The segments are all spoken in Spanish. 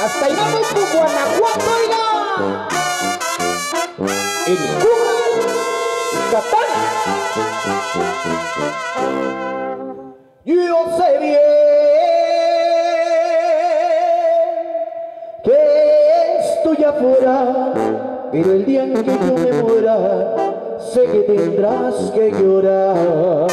Hasta allá voy por Guanajuato, oiga. El Yucatán. Yo sé bien que estoy afuera, pero el día en que yo me muera, sé que tendrás que llorar.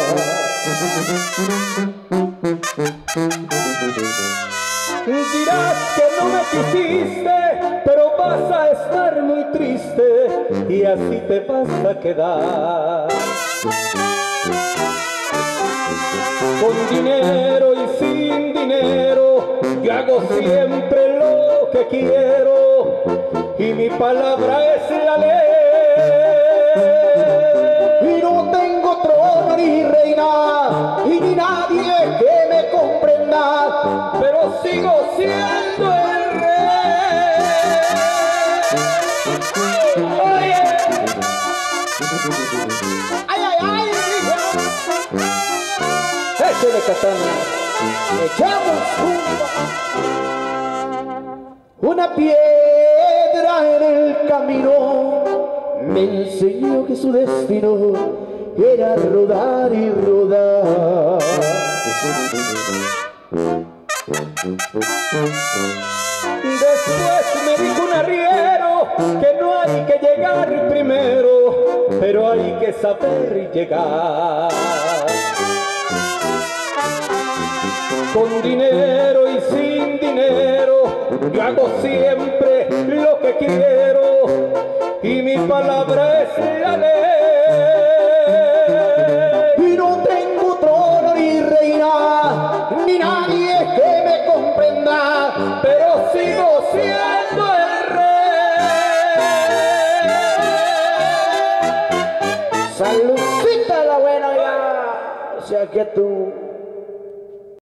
Dirás que no me quisiste, pero vas a estar muy triste y así te vas a quedar. Con dinero y sin dinero, yo hago siempre lo que quiero y mi palabra es la ley. Y no tengo trono ni reina y ni nadie que me comprenda, pero sigo siendo el rey. Oye. Ay, ay, ay. Échale, Katana. Echamos una piedra en el camino. Me enseñó que su destino era rodar y rodar. Después me dijo un arriero que no hay que llegar primero, pero hay que saber llegar. Con dinero y sin dinero, yo hago siempre lo que quiero y mi palabra es la ley. Y no tengo trono ni reina, ni nadie que me comprenda, pero sigo siendo el rey. Saludcita la buena, ya, o sea que tú.